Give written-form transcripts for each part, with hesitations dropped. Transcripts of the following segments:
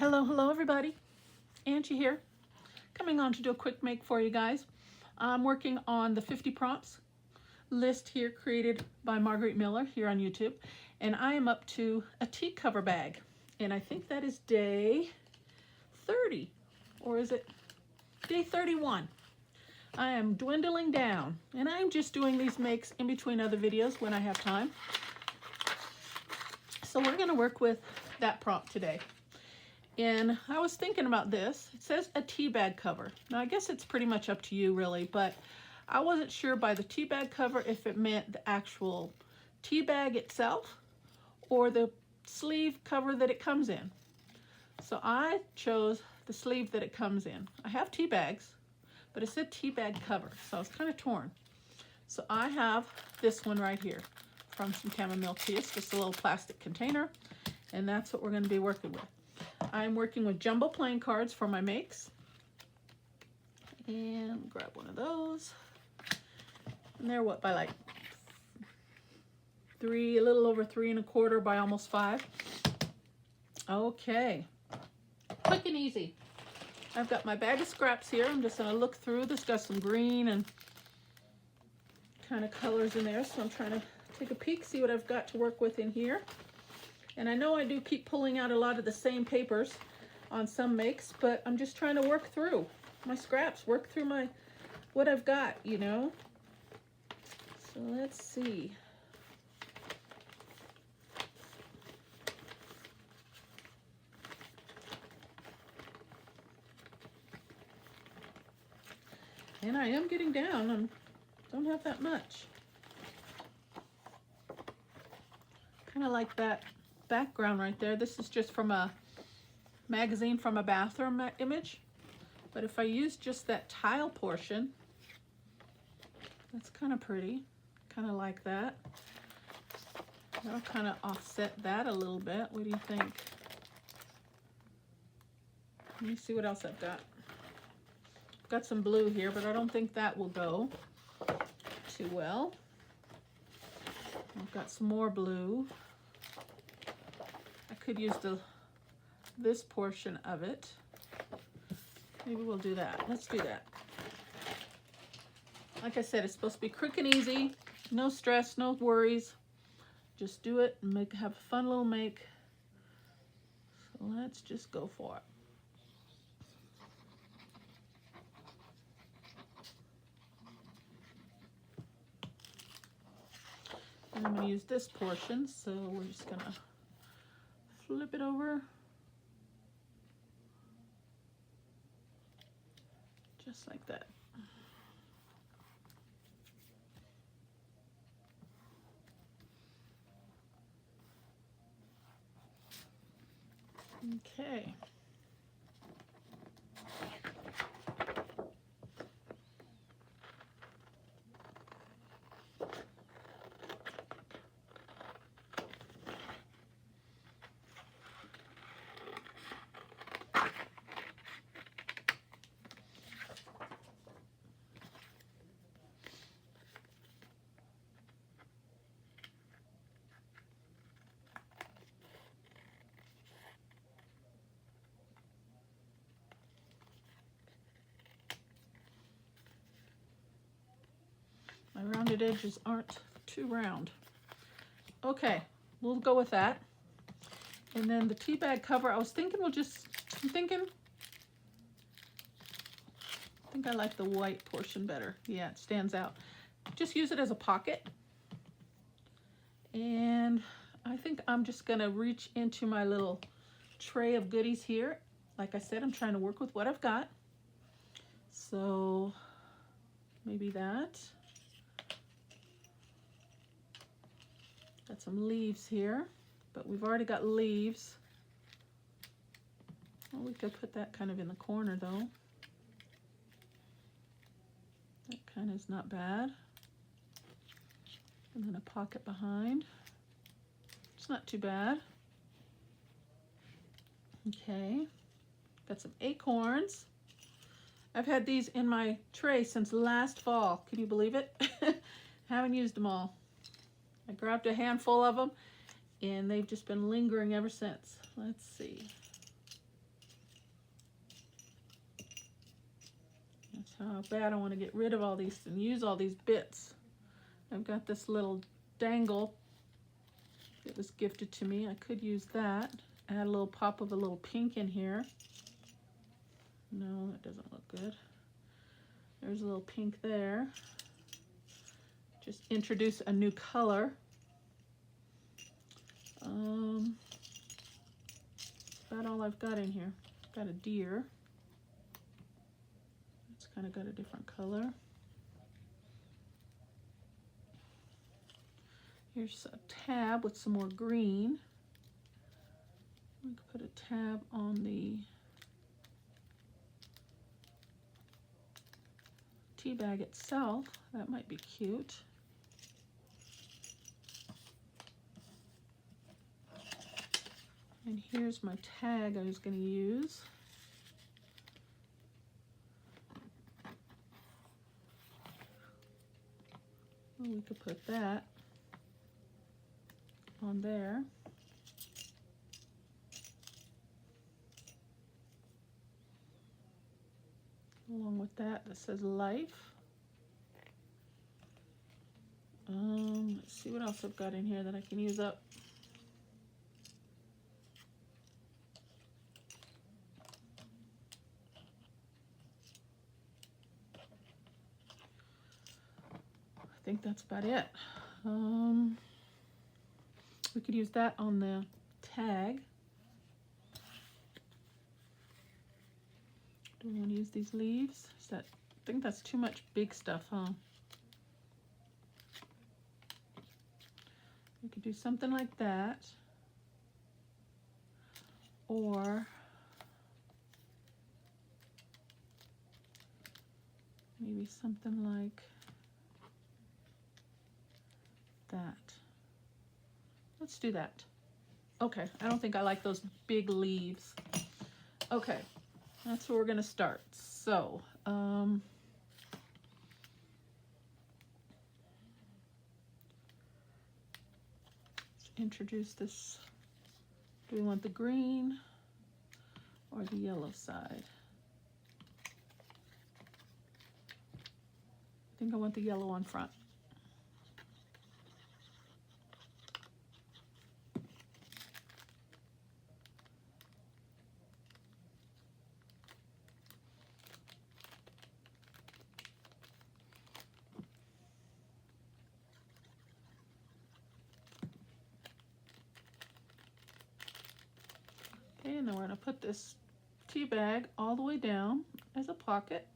Hello everybody. Angie here, coming on to do a quick make for you guys. I'm working on the 50 prompts list here created by Margaret Miller here on YouTube, and I am up to a tea cover bag, and I think that is day 30, or is it day 31? I am dwindling down, and I'm just doing these makes in between other videos when I have time. So we're going to work with that prompt today. And I was thinking about this. It says a tea bag cover. Now I guess it's pretty much up to you really, but I wasn't sure by the tea bag cover if it meant the actual tea bag itself or the sleeve cover that it comes in. So I chose the sleeve that it comes in. I have tea bags, but it said tea bag cover, so I was kind of torn. So I have this one right here from some chamomile tea. It's just a little plastic container, and that's what we're going to be working with. I'm working with jumbo playing cards for my makes. And grab one of those. And they're what, by like a little over 3 1/4 by almost 5. Okay, quick and easy. I've got my bag of scraps here. I'm just gonna look through. This got some green and kind of colors in there, so I'm trying to take a peek, see what I've got to work with in here. And I know I do keep pulling out a lot of the same papers on some makes, but I'm just trying to work through my scraps, work through what I've got, you know. So let's see. And I am getting down. I don't have that much. Kind of like that background right there. This is just from a magazine from a bathroom image, but if I use just that tile portion, that's kind of pretty, kind of like that. That'll kind of offset that a little bit. What do you think? Let me see what else I've got. I've got some blue here, but I don't think that will go too well. I've got some more blue. I could use this portion of it. Maybe we'll do that. Let's do that. Like I said, it's supposed to be quick and easy. No stress, no worries. Just do it and have a fun little make. So let's just go for it. And I'm going to use this portion, so we're just going to flip it over. Just like that. Okay. My rounded edges aren't too round. Okay, we'll go with that. And then the tea bag cover, I think I like the white portion better. Yeah, it stands out. Just use it as a pocket. And I think I'm just gonna reach into my little tray of goodies here. Like I said, I'm trying to work with what I've got. So maybe that. Got some leaves here, but we've already got leaves. Well, we could put that kind of in the corner though. That kind of is not bad. And then a pocket behind. It's not too bad. Okay, got some acorns. I've had these in my tray since last fall. Can you believe it? Haven't used them all. I grabbed a handful of them and they've just been lingering ever since. Let's see. how bad I want to get rid of all these and use all these bits. I've got this little dangle that was gifted to me. I could use that. Add a little pop of a little pink in here. No, that doesn't look good. There's a little pink there. Just introduce a new color. About all I've got in here. Got a deer. It's kind of got a different color. Here's a tab with some more green. We could put a tab on the tea bag itself. That might be cute. And here's my tag I was going to use. Well, we could put that on there. Along with that says life. Let's see what else I've got in here that I can use up. I think that's about it. We could use that on the tag. Do we want to use these leaves? I think that's too much big stuff, huh? We could do something like that. Or maybe something like that. Let's do that. Okay, I don't think I like those big leaves. Okay, that's where we're gonna start. So, let's introduce this. Do we want the green or the yellow side? I think I want the yellow on front. Okay, and then we're going to put this tea bag all the way down as a pocket.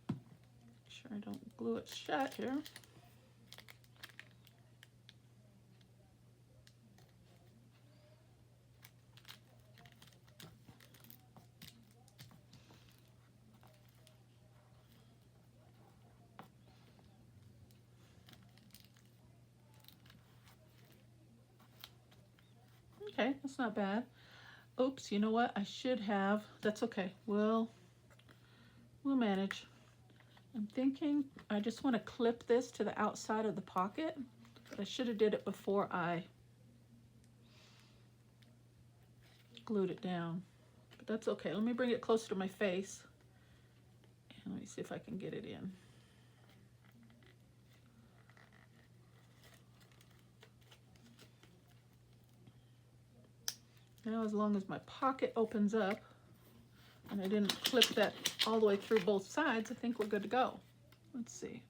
Make sure I don't glue it shut here. Okay, that's not bad. Oops, you know what? I should have. That's okay. We'll manage. I'm thinking I just want to clip this to the outside of the pocket, but I should have did it before I glued it down. But that's okay. Let me bring it closer to my face. And let me see if I can get it in. Now, as long as my pocket opens up and I didn't clip that all the way through both sides, I think we're good to go. Let's see.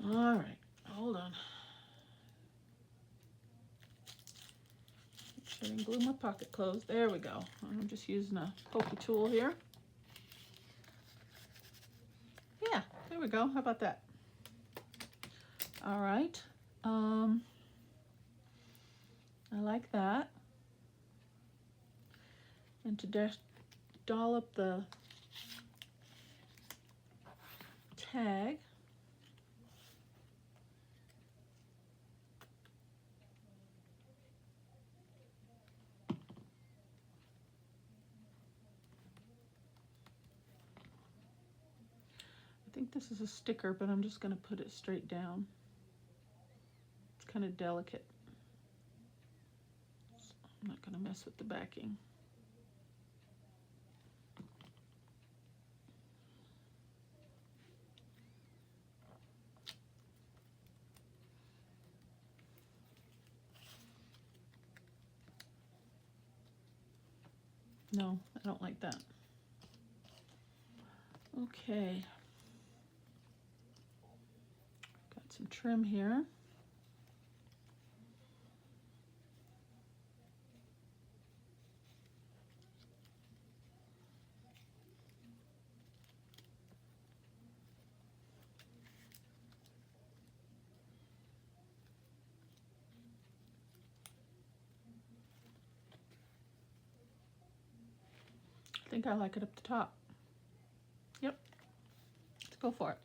All right, hold on. Make sure I didn't glue my pocket closed. There we go. I'm just using a pokey tool here. Yeah, there we go. How about that? All right. I like that. And to just dollop the tag. think this is a sticker, but I'm just going to put it straight down. It's kind of delicate. So I'm not going to mess with the backing. No, I don't like that. Okay. Got some trim here. I think I like it up the top. Yep, let's go for it.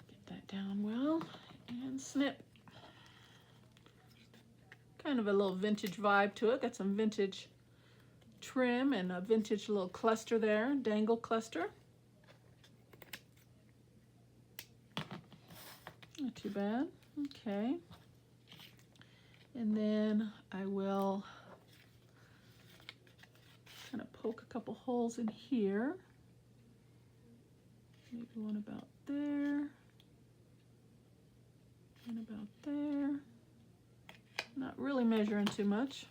Get that down well and snip. Kind of a little vintage vibe to it. Got some vintage trim and a vintage little cluster there, dangle cluster. Not too bad. Okay. And then I will kind of poke a couple holes in here. Maybe one about there. One about there. Not really measuring too much.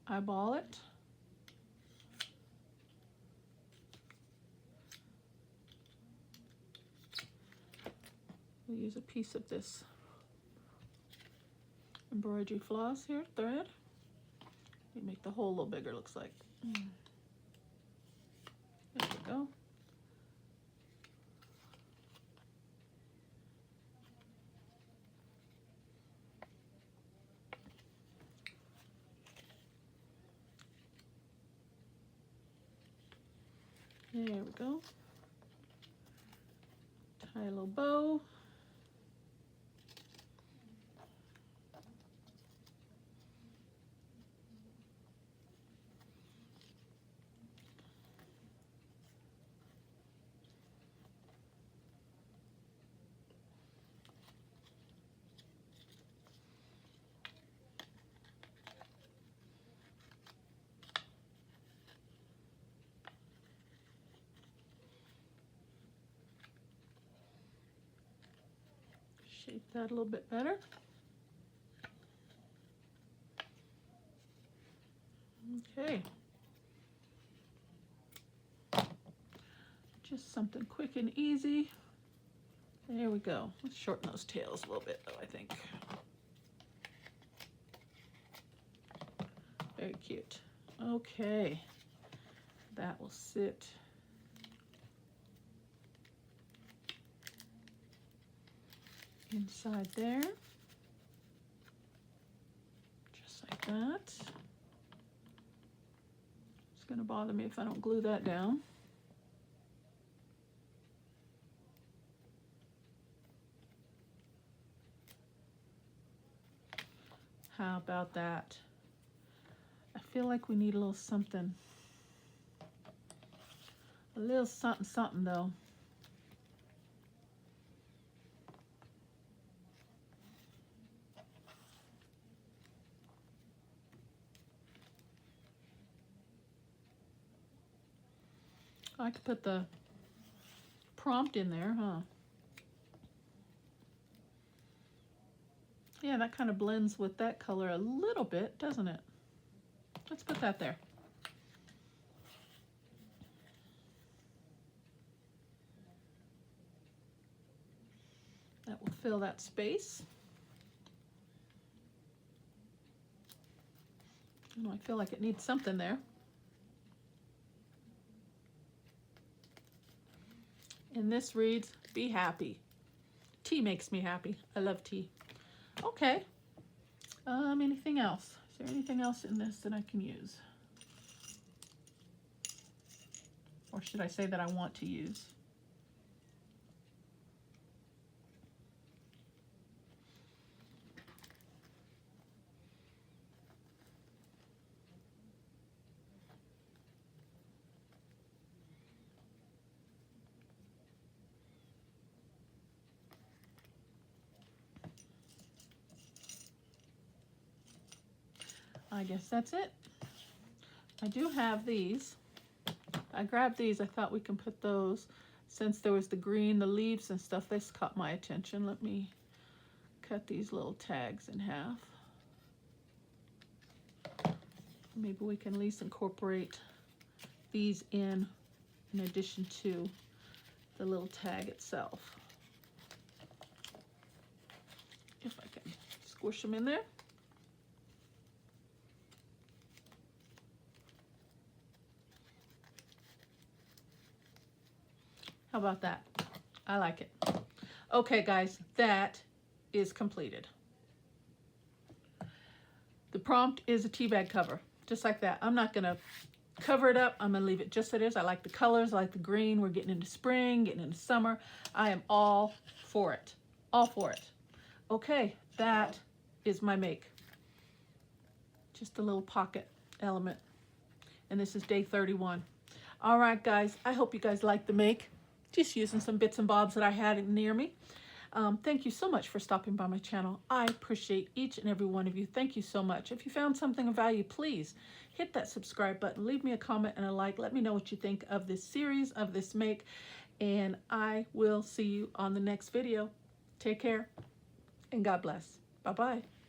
Eyeball it. We'll use a piece of this embroidery floss here, thread. You make the hole a little bigger, looks like. There we go. There we go. Tie a little bow. Shape that a little bit better. Okay. Just something quick and easy. There we go. Let's shorten those tails a little bit though, I think. Very cute. Okay. That will sit inside there. Just like that. It's going to bother me if I don't glue that down. How about that? I feel like we need a little something. A little something something though. I could put the prompt in there, huh? Yeah, that kind of blends with that color a little bit, doesn't it? Let's put that there. That will fill that space. I feel like it needs something there. And this reads, be happy. Tea makes me happy. I love tea. Okay. Anything else? Is there anything else in this that I can use? Or should I say that I want to use? I guess that's it. I do have these. I grabbed these. I thought we can put those. Since there was the green, the leaves and stuff, this caught my attention. Let me cut these little tags in half. Maybe we can at least incorporate these in addition to the little tag itself. If I can squish them in there. How about that? I like it. Okay, guys, that is completed. The prompt is a tea bag cover, just like that. I'm not gonna cover it up. I'm gonna leave it just as it is. I like the colors, I like the green. We're getting into spring, getting into summer. I am all for it, all for it. Okay, that is my make. Just a little pocket element. And this is day 31. All right, guys, I hope you guys like the make. Just using some bits and bobs that I had near me. Thank you so much for stopping by my channel. I appreciate each and every one of you. Thank you so much. If you found something of value, please hit that subscribe button. Leave me a comment and a like. Let me know what you think of this series, of this make. And I will see you on the next video. Take care and God bless. Bye-bye.